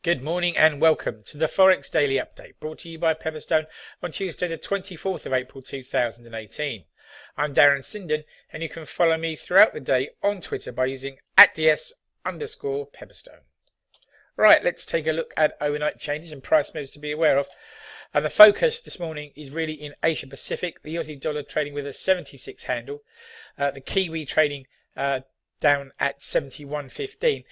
Good morning and welcome to the Forex Daily Update, brought to you by Pepperstone on Tuesday the 24th of April 2018. I'm Darren Sinden, and you can follow me throughout the day on Twitter by using @ds_Pepperstone. Right, let's take a look at overnight changes and price moves to be aware of. And the focus this morning is really in Asia Pacific. The Aussie dollar trading with a 76 handle, the Kiwi trading down at 71.15,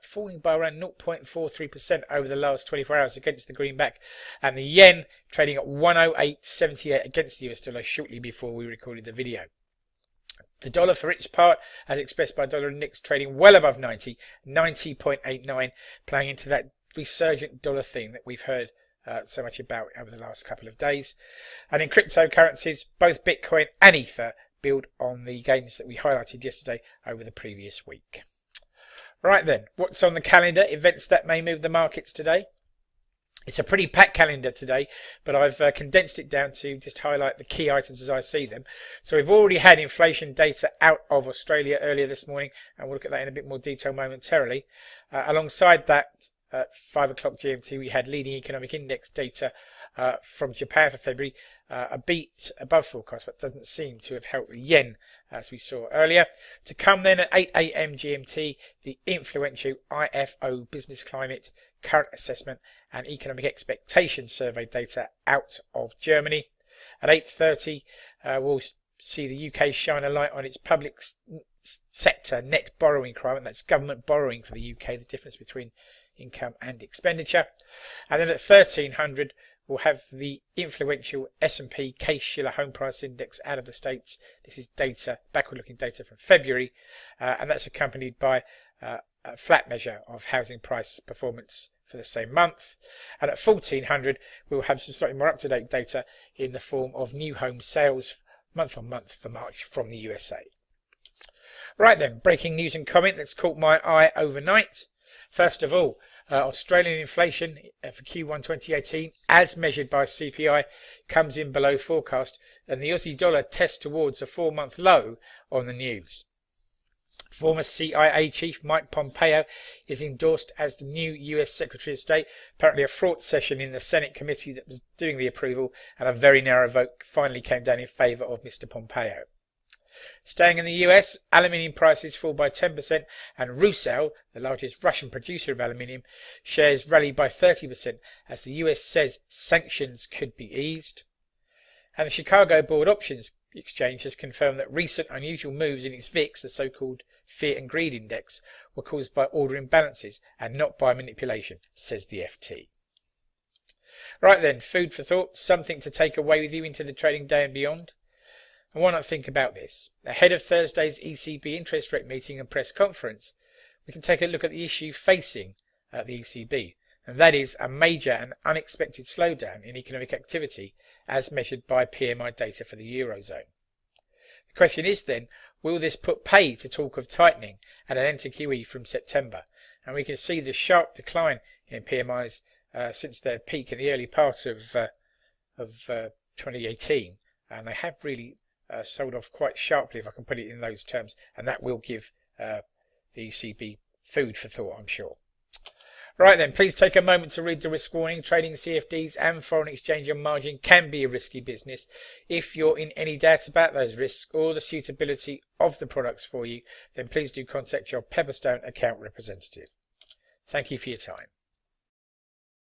falling by around 0.43% over the last 24 hours against the greenback, and the yen trading at 108.78 against the US dollar shortly before we recorded the video. The dollar for its part, as expressed by dollar index, trading well above 90.89, playing into that resurgent dollar theme that we've heard so much about over the last couple of days. And in cryptocurrencies, both Bitcoin and Ether build on the gains that we highlighted yesterday over the previous week. Right then, what's on the calendar? Events that may move the markets today. It's a pretty packed calendar today, but I've condensed it down to just highlight the key items as I see them. So we've already had inflation data out of Australia earlier this morning, and we'll look at that in a bit more detail momentarily. Alongside that, at 5 o'clock GMT, we had leading economic index data from Japan for February, a beat above forecast, but doesn't seem to have helped the yen as we saw earlier. To come then at 8 AM GMT, the influential IFO business climate, current assessment and economic expectations survey data out of Germany. At 8:30, we'll see the UK shine a light on its public sector net borrowing requirement. That's government borrowing for the UK, the difference between income and expenditure. And then at 1300, we'll have the influential S&P Case-Shiller Home Price Index out of the States. This is data, backward-looking data from February, and that's accompanied by a flat measure of housing price performance for the same month. And at 1400, we'll have some slightly more up-to-date data in the form of new home sales month on month for March from the USA. Right then, breaking news and comment that's caught my eye overnight. First of all, Australian inflation for Q1 2018, as measured by CPI, comes in below forecast, and the Aussie dollar tests towards a 4-month low on the news. Former CIA chief Mike Pompeo is endorsed as the new US Secretary of State. Apparently a fraught session in the Senate committee that was doing the approval, and a very narrow vote finally came down in favour of Mr. Pompeo. Staying in the US, aluminium prices fall by 10%, and Rusal, the largest Russian producer of aluminium, shares rally by 30% as the US says sanctions could be eased. And the Chicago Board Options Exchange has confirmed that recent unusual moves in its VIX, the so-called Fear and Greed Index, were caused by order imbalances and not by manipulation, says the FT. Right then, food for thought, something to take away with you into the trading day and beyond. And why not think about this? Ahead of Thursday's ECB interest rate meeting and press conference, we can take a look at the issue facing the ECB, and that is a major and unexpected slowdown in economic activity as measured by PMI data for the Eurozone. The question is then, will this put pay to talk of tightening at an enter QE from September? And we can see the sharp decline in PMIs since their peak in the early part of 2018, and they have really sold off quite sharply, if I can put it in those terms, and that will give the ECB food for thought, I'm sure. Right then, please take a moment to read the risk warning. Trading CFDs and foreign exchange on margin can be a risky business. If you're in any doubt about those risks or the suitability of the products for you, then please do contact your Pepperstone account representative. Thank you for your time.